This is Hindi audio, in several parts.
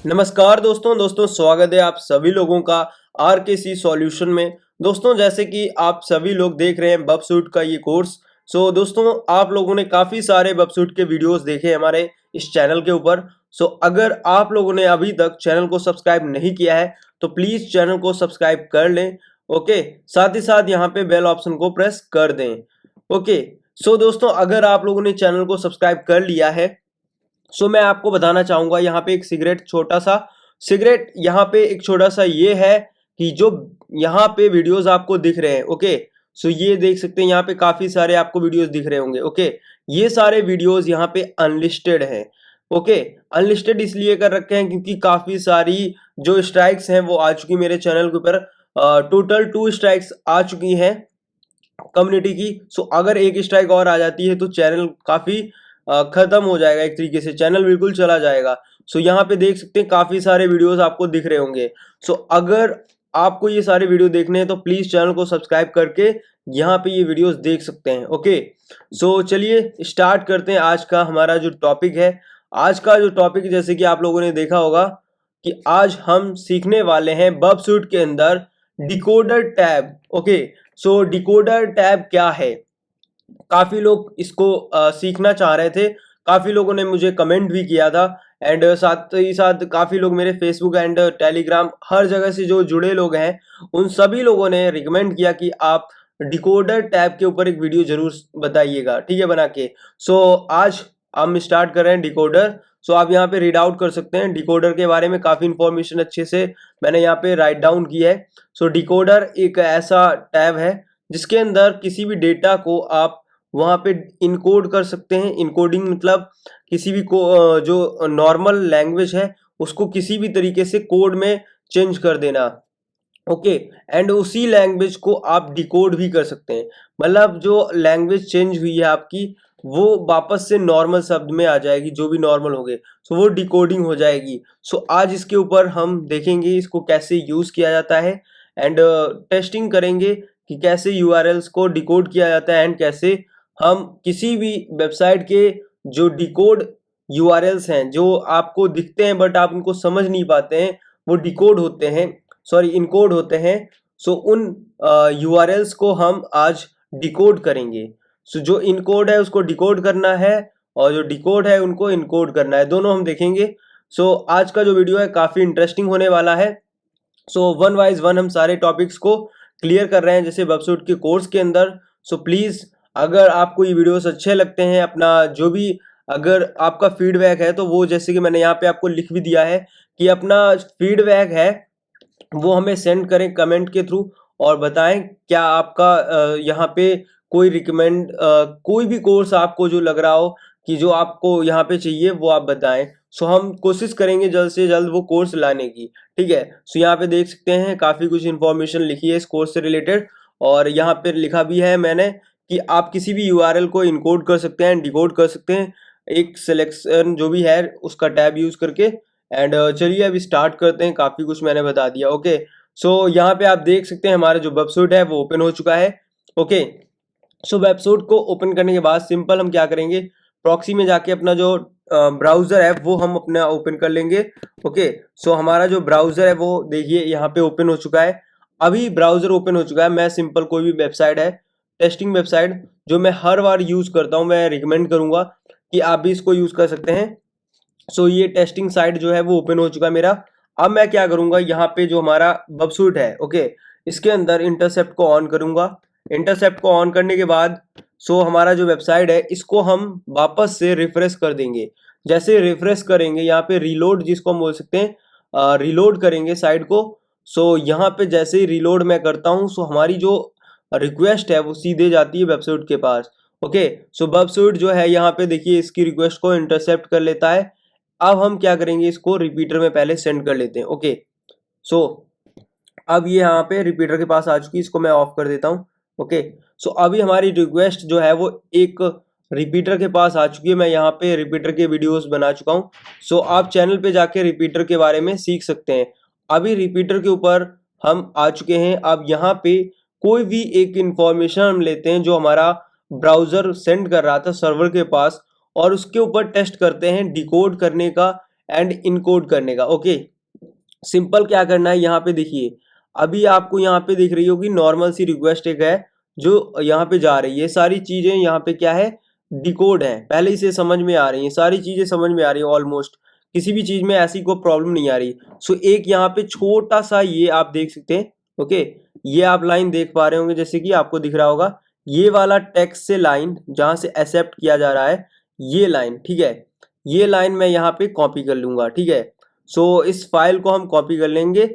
नमस्कार दोस्तों स्वागत है आप सभी लोगों का आरकेसी सॉल्यूशन में। दोस्तों जैसे कि आप सभी लोग देख रहे हैं बबसूट का ये कोर्स। दोस्तों आप लोगों ने काफ़ी सारे बबसूट के वीडियोस देखे हमारे इस चैनल के ऊपर। अगर आप लोगों ने अभी तक चैनल को सब्सक्राइब नहीं किया है तो प्लीज़ चैनल को सब्सक्राइब कर लें। ओके, साथ ही साथ यहाँ पे बेल ऑप्शन को प्रेस कर दें। ओके, दोस्तों अगर आप लोगों ने चैनल को सब्सक्राइब कर लिया है मैं आपको बताना चाहूंगा यहाँ पे एक सिगरेट यहाँ पे एक छोटा सा ये है कि जो यहाँ पे वीडियोस आपको दिख रहे हैं। ओके, ये देख सकते हैं यहाँ पे काफी सारे आपको वीडियोस दिख रहे होंगे। ओके, ये सारे वीडियोस यहाँ पे अनलिस्टेड हैं। ओके, अनलिस्टेड इसलिए कर रखे हैं क्योंकि काफी सारी जो स्ट्राइक्स हैं वो आ चुकी मेरे चैनल के ऊपर। टोटल 2 स्ट्राइक्स आ चुकी हैं कम्युनिटी की। अगर एक स्ट्राइक और आ जाती है तो चैनल काफी खत्म हो जाएगा, एक तरीके से चैनल बिल्कुल चला जाएगा। यहाँ पे देख सकते हैं काफी सारे वीडियोस आपको दिख रहे होंगे। अगर आपको ये सारे वीडियो देखने हैं तो प्लीज चैनल को सब्सक्राइब करके यहाँ पे ये वीडियोस देख सकते हैं। ओके, चलिए स्टार्ट करते हैं आज का हमारा जो टॉपिक है। आज का जो टॉपिक जैसे कि आप लोगों ने देखा होगा कि आज हम सीखने वाले हैं बबसूट के अंदर decoder tab. Okay, decoder tab क्या है? काफी लोग इसको सीखना चाह रहे थे, काफी लोगों ने मुझे कमेंट भी किया था एंड साथ ही साथ काफी लोग मेरे फेसबुक एंड टेलीग्राम हर जगह से जो जुड़े लोग हैं उन सभी लोगों ने रिकमेंड किया कि आप डिकोडर टैब के ऊपर एक वीडियो जरूर बताइएगा, ठीक है, बना के। आज हम स्टार्ट कर रहे हैं डिकोडर। आप यहाँ पे रीड आउट कर सकते हैं डिकोडर के बारे में, काफी इंफॉर्मेशन अच्छे से मैंने यहाँ पे राइट डाउन की है। डिकोडर एक ऐसा टैब है जिसके अंदर किसी भी डेटा को आप वहाँ पे इनकोड कर सकते हैं। इनकोडिंग मतलब किसी भी को जो नॉर्मल लैंग्वेज है उसको किसी भी तरीके से कोड में चेंज कर देना। ओके, एंड उसी लैंग्वेज को आप डिकोड भी कर सकते हैं, मतलब जो लैंग्वेज चेंज हुई है आपकी वो वापस से नॉर्मल शब्द में आ जाएगी, जो भी नॉर्मल हो गए वो डिकोडिंग हो जाएगी। आज इसके ऊपर हम देखेंगे इसको कैसे यूज किया जाता है एंड टेस्टिंग करेंगे कि कैसे यूआरएल्स को डिकोड किया जाता है एंड कैसे हम किसी भी वेबसाइट के जो डिकोड यूआरएल्स हैं जो आपको दिखते हैं बट आप उनको समझ नहीं पाते हैं, वो डिकोड होते हैं, सॉरी इनकोड होते हैं। उन यूआरएल्स को हम आज डिकोड करेंगे। जो इनकोड है उसको डिकोड करना है और जो डिकोड है उनको इनकोड करना है, दोनों हम देखेंगे। आज का जो वीडियो है काफ़ी इंटरेस्टिंग होने वाला है। वन वाइज वन हम सारे टॉपिक्स को क्लियर कर रहे हैं जैसे वेबसूट के कोर्स के अंदर। प्लीज़ अगर आपको ये वीडियोस अच्छे लगते हैं, अपना जो भी अगर आपका फीडबैक है तो वो जैसे कि मैंने यहाँ पे आपको लिख भी दिया है कि अपना फीडबैक है वो हमें सेंड करें कमेंट के थ्रू और बताएं क्या आपका यहाँ पे कोई कोई भी कोर्स आपको जो लग रहा हो कि जो आपको यहाँ पे चाहिए वो आप बताएं। हम कोशिश करेंगे जल्द से जल्द वो कोर्स लाने की, ठीक है। यहाँ पे देख सकते हैं काफ़ी कुछ इन्फॉर्मेशन लिखी है इस कोर्स से रिलेटेड और यहाँ पे लिखा भी है मैंने कि आप किसी भी यूआरएल को इनकोड कर सकते हैं, डिकोड कर सकते हैं एक सिलेक्शन जो भी है उसका टैब यूज़ करके। एंड चलिए अब स्टार्ट करते हैं, काफ़ी कुछ मैंने बता दिया। ओके, यहाँ पे आप देख सकते हैं हमारा जो वेबसाइट है वो ओपन हो चुका है। ओके, वेबसाइट को ओपन करने के बाद सिंपल हम क्या करेंगे, प्रॉक्सी में जाके अपना जो ब्राउज़र है वो हम अपना ओपन कर लेंगे। ओके, हमारा जो ब्राउज़र है वो देखिए यहाँ पे ओपन हो चुका है। अभी ब्राउज़र ओपन हो चुका है। मैं सिंपल कोई भी वेबसाइट है, टेस्टिंग वेबसाइट जो मैं हर बार यूज़ करता हूँ, मैं रिकमेंड करूँगा कि आप भी इसको यूज़ कर सकते हैं। ये टेस्टिंग साइट जो है वो ओपन हो चुका है मेरा। अब मैं क्या करूँगा, यहाँ पे जो हमारा वेबसाइट है, ओके, इसके अंदर इंटरसेप्ट को ऑन करूँगा। इंटरसेप्ट को ऑन करने के बाद हमारा जो वेबसाइट है इसको हम वापस से रिफ्रेश कर देंगे। जैसे रिफ्रेश करेंगे यहाँ पे रीलोड जिसको हम बोल सकते हैं, रीलोड करेंगे साइट को। यहाँ पे जैसे ही रीलोड मैं करता हूँ हमारी जो रिक्वेस्ट है वो सीधे जाती है वेबसाइट के पास। ओके, वेबसाइट जो है यहाँ पे देखिए इसकी रिक्वेस्ट को इंटरसेप्ट कर लेता है। अब हम क्या करेंगे, इसको रिपीटर में पहले सेंड कर लेते हैं। ओके, अब ये यहाँ पे रिपीटर के पास आ चुकी है, इसको मैं ऑफ कर देता हूँ। ओके, अभी हमारी रिक्वेस्ट जो है वो एक रिपीटर के पास आ चुकी है। मैं यहाँ पे रिपीटर के वीडियोस बना चुका हूँ। आप चैनल पे जाके रिपीटर के बारे में सीख सकते हैं। अभी रिपीटर के ऊपर हम आ चुके हैं। अब यहाँ पे कोई भी एक इंफॉर्मेशन हम लेते हैं जो हमारा ब्राउज़र सेंड कर रहा था सर्वर के पास और उसके ऊपर टेस्ट करते हैं डिकोड करने का एंड इनकोड करने का। ओके, सिंपल क्या करना है, यहाँ पे देखिए अभी आपको यहाँ पे दिख रही होगी नॉर्मल सी रिक्वेस्ट एक है जो यहाँ पे जा रही है। सारी चीजें यहाँ पे क्या है, डिकोड है, पहले ही से समझ में आ रही है, सारी चीजें समझ में आ रही है ऑलमोस्ट, किसी भी चीज में ऐसी कोई प्रॉब्लम नहीं आ रही। सो एक यहाँ पे छोटा सा ये आप देख सकते हैं। ओके, ये आप लाइन देख पा रहे होंगे, जैसे कि आपको दिख रहा होगा ये वाला टेक्स्ट से लाइन जहां से एक्सेप्ट किया जा रहा है, ये लाइन, ठीक है, ये लाइन मैं यहाँ पे कॉपी कर लूंगा। ठीक है, सो इस फाइल को हम कॉपी कर लेंगे।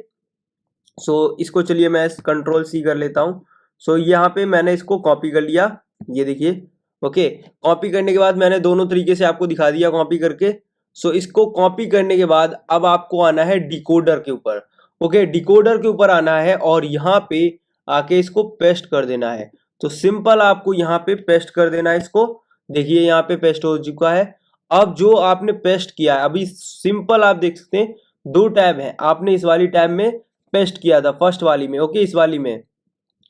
सो इसको चलिए मैं कंट्रोल सी कर लेता हूँ। सो यहाँ पे मैंने इसको कॉपी कर लिया, ये देखिए। ओके, कॉपी करने के बाद मैंने दोनों तरीके से आपको दिखा दिया कॉपी करके। सो इसको कॉपी करने के बाद अब आपको आना है डिकोडर के ऊपर। ओके, डिकोडर के ऊपर आना है और यहाँ पे आके इसको पेस्ट कर देना है। तो सिंपल आपको यहाँ पे पेस्ट कर देना है इसको। देखिए यहाँ पे पेस्ट हो चुका है। अब जो आपने पेस्ट किया है, अभी सिंपल आप देख सकते हैं दो टैब है, आपने इस वाली टैब में पेस्ट किया था, फर्स्ट वाली में। ओके, इस वाली में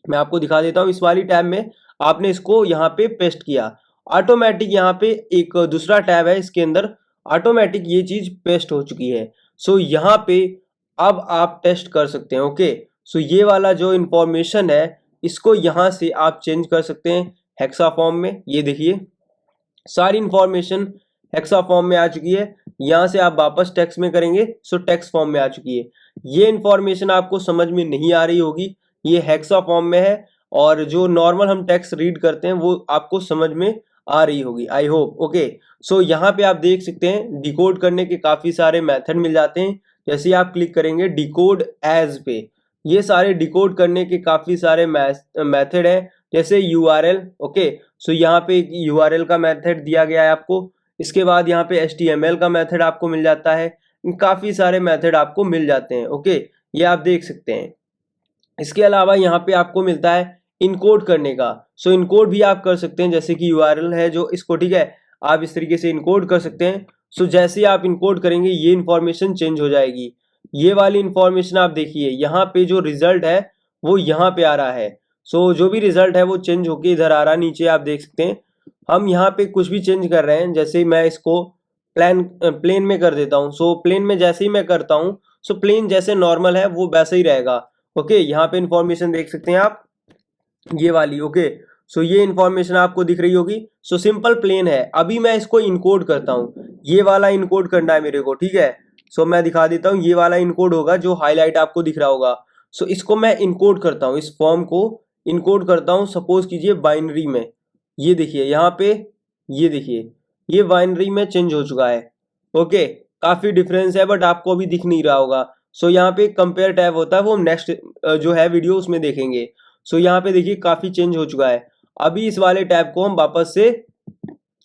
मैं आपको दिखा देता हूँ, इस वाली टैब में आपने इसको यहाँ पे पेस्ट किया, ऑटोमेटिक यहाँ पे एक दूसरा टैब है, इसके अंदर ऑटोमेटिक ये चीज पेस्ट हो चुकी है। सो यहाँ पे अब आप टेस्ट कर सकते हैं। ओके, सो ये वाला जो इंफॉर्मेशन है इसको यहाँ से आप चेंज कर सकते हैं हेक्सा फॉर्म में। ये देखिए सारी इंफॉर्मेशन हेक्सा फॉर्म में आ चुकी है। यहाँ से आप वापस टेक्स्ट में करेंगे सो टेक्स्ट फॉर्म में आ चुकी है। ये इंफॉर्मेशन आपको समझ में नहीं आ रही होगी, ये हेक्सा फॉर्म में है, और जो नॉर्मल हम टेक्स्ट रीड करते हैं वो आपको समझ में आ रही होगी, आई होप। ओके, सो यहाँ पे आप देख सकते हैं डिकोड करने के काफ़ी सारे मेथड मिल जाते हैं। जैसे आप क्लिक करेंगे डिकोड एज पे, ये सारे डिकोड करने के काफ़ी सारे मेथड हैं, जैसे यूआरएल। ओके, सो यहाँ पे एक यूआरएल का मेथड दिया गया है आपको। इसके बाद यहाँ पे एचटीएमएल का मेथड आपको मिल जाता है, काफ़ी सारे मेथड आपको मिल जाते हैं। ओके, ये आप देख सकते हैं। इसके अलावा यहाँ पे आपको मिलता है इनकोड करने का। सो इनकोड भी आप कर सकते हैं, जैसे कि यूआरएल है जो इसको, ठीक है, आप इस तरीके से इनकोड कर सकते हैं। सो जैसे आप इनकोड करेंगे ये इन्फॉर्मेशन चेंज हो जाएगी। ये वाली इन्फॉर्मेशन आप देखिए यहाँ पे जो रिजल्ट है वो यहाँ पे आ रहा है। सो जो भी रिजल्ट है वो चेंज होके इधर आ रहा है, नीचे आप देख सकते हैं। हम यहाँ पे कुछ भी चेंज कर रहे हैं, जैसे मैं इसको प्लेन में कर देता हूँ। सो प्लेन में जैसे ही मैं करता हूँ, सो प्लेन जैसे नॉर्मल है वो वैसे ही रहेगा। ओके, यहाँ पे इंफॉर्मेशन देख सकते हैं आप, ये वाली। ओके, सो ये इंफॉर्मेशन आपको दिख रही होगी। सो सिंपल प्लेन है। अभी मैं इसको इनकोड करता हूँ, ये वाला इनकोड करना है मेरे को, ठीक है। सो मैं दिखा देता हूँ, ये वाला इनकोड होगा जो हाईलाइट आपको दिख रहा होगा। सो इसको मैं इनकोड करता हूँ, इस फॉर्म को इनकोड करता हूँ, सपोज कीजिए बाइनरी में। ये देखिए यहाँ पे, ये देखिए ये बाइनरी में चेंज हो चुका है। ओके, काफी डिफरेंस है बट आपको अभी दिख नहीं रहा होगा। सो यहाँ पे कंपेयर टैब होता है, वो हम नेक्स्ट जो है वीडियो उसमें देखेंगे। सो यहाँ पे देखिए काफी चेंज हो चुका है। अभी इस वाले टैब को हम वापस से,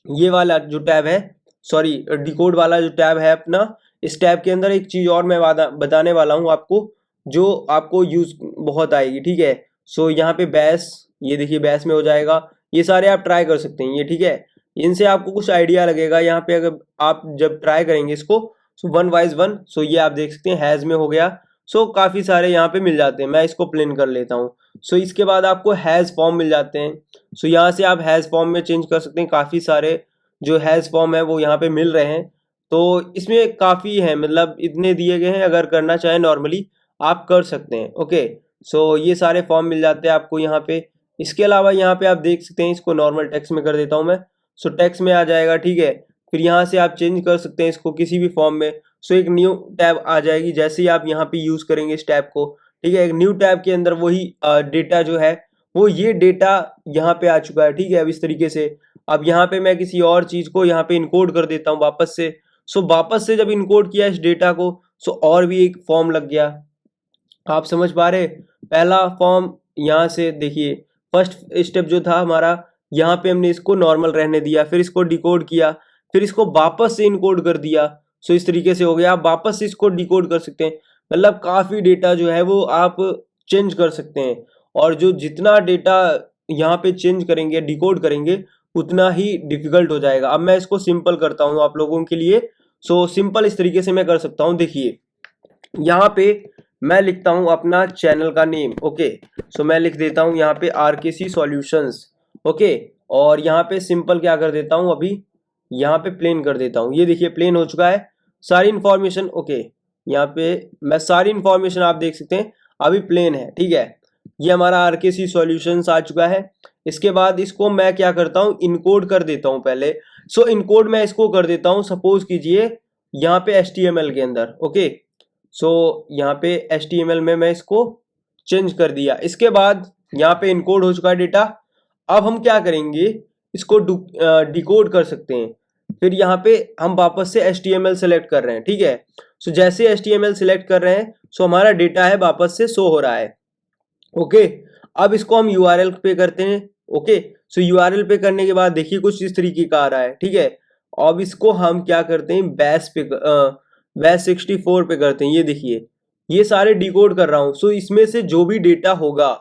ये वाला जो टैब है, सॉरी डिकोड वाला जो टैब है अपना, इस टैब के अंदर एक चीज और मैं बताने वाला हूँ आपको, जो आपको यूज बहुत आएगी, ठीक है। सो यहाँ पे बैस, ये देखिए बैस में हो जाएगा। ये सारे आप ट्राई कर सकते हैं, ये ठीक है, इनसे आपको कुछ आइडिया लगेगा। यहाँ पे अगर आप जब ट्राई करेंगे इसको, सो वन वाइज वन, सो ये आप देख सकते हैं हैज में हो गया। सो काफ़ी सारे यहाँ पे मिल जाते हैं, मैं इसको प्लेन कर लेता हूँ। सो इसके बाद आपको हैज़ फॉर्म मिल जाते हैं। सो यहाँ से आप हैज़ फॉर्म में चेंज कर सकते हैं, काफ़ी सारे जो हैज़ फॉर्म है वो यहाँ पे मिल रहे हैं। तो इसमें काफ़ी है, मतलब इतने दिए गए हैं, अगर करना चाहें नॉर्मली आप कर सकते हैं। ओके, सो ये सारे फॉर्म मिल जाते हैं आपको यहाँ पे। इसके अलावा यहाँ पे आप देख सकते हैं, इसको नॉर्मल टेक्स्ट में कर देता हूँ मैं। सो टेक्स्ट में आ जाएगा, ठीक है। फिर यहाँ से आप चेंज कर सकते हैं इसको किसी भी फॉर्म में। सो एक न्यू टैब आ जाएगी जैसे ही आप यहाँ पे यूज़ करेंगे इस टैब को, ठीक है। एक न्यू टैब के अंदर वही डेटा जो है वो, ये डेटा यहाँ पे आ चुका है, ठीक है। अब इस तरीके से अब यहाँ पे मैं किसी और चीज़ को यहाँ पे इनकोड कर देता हूँ वापस से। सो वापस से जब इनकोड किया इस डेटा को, सो और भी एक फॉर्म लग गया। आप समझ पा रहे, पहला फॉर्म यहाँ से देखिए, फर्स्ट स्टेप जो था हमारा, यहाँ पे हमने इसको नॉर्मल रहने दिया, फिर इसको डिकोड किया, फिर इसको वापस से इनकोड कर दिया। सो इस तरीके से हो गया। आप वापस से इसको डिकोड कर सकते हैं, मतलब काफ़ी डेटा जो है वो आप चेंज कर सकते हैं। और जो जितना डेटा यहाँ पे चेंज करेंगे, डिकोड करेंगे, उतना ही डिफिकल्ट हो जाएगा। अब मैं इसको सिंपल करता हूँ आप लोगों के लिए। सो सिंपल इस तरीके से मैं कर सकता हूँ। देखिए यहाँ पे मैं लिखता हूँ अपना चैनल का नेम। ओके, सो मैं लिख देता हूँ यहाँ पे आरकेसी सॉल्यूशंस। ओके, और यहाँ पे सिंपल क्या कर देता हूँ, अभी यहाँ पे प्लेन कर देता हूँ। ये देखिए प्लेन हो चुका है। सारी इंफॉर्मेशन ओके, यहाँ पे मैं सारी इंफॉर्मेशन आप देख सकते हैं अभी प्लेन है, ठीक है। ये हमारा आरकेसी सॉल्यूशंस आ चुका है। इसके बाद इसको मैं क्या करता हूँ, इनकोड कर देता हूँ पहले। सो इनकोड मैं इसको कर देता हूँ, सपोज कीजिए यहाँ पे HTML के अंदर, ओके। सो यहाँ पे HTML में मैं इसको चेंज कर दिया। इसके बाद यहाँ पे इनकोड हो चुका है डेटा। अब हम क्या करेंगे, इसको डिकोड कर सकते हैं। फिर यहाँ पे हम वापस से HTML सेलेक्ट कर रहे हैं, ठीक है। सो जैसे HTML सेलेक्ट कर रहे हैं, सो हमारा डेटा है वापस से शो हो रहा है, ओके। अब इसको हम URL पे करते हैं, ओके। सो URL पे करने के बाद देखिए कुछ इस तरीके का आ रहा है, ठीक है। अब इसको हम क्या करते हैं, बैश 64 पे करते हैं। ये देखिए ये सारे डिकोड कर रहा हूँ। सो इसमें से जो भी डेटा होगा,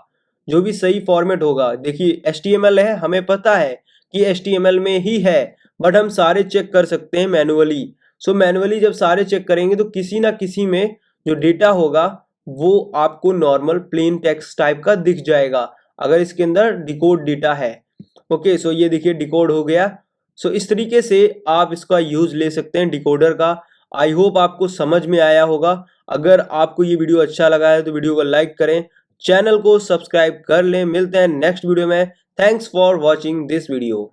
जो भी सही फॉर्मेट होगा, देखिए HTML है, हमें पता है कि HTML में ही है, बट हम सारे चेक कर सकते हैं मैनुअली। सो मैनुअली जब सारे चेक करेंगे तो किसी ना किसी में जो डेटा होगा वो आपको नॉर्मल प्लेन टेक्स्ट टाइप का दिख जाएगा, अगर इसके अंदर डिकोड डेटा है, ओके। सो ये देखिए डिकोड हो गया। सो इस तरीके से आप इसका यूज ले सकते हैं डिकोडर का। आई होप आपको समझ में आया होगा। अगर आपको ये वीडियो अच्छा लगा है तो वीडियो को लाइक करें, चैनल को सब्सक्राइब कर लें। मिलते हैं नेक्स्ट वीडियो में। Thanks for watching this video.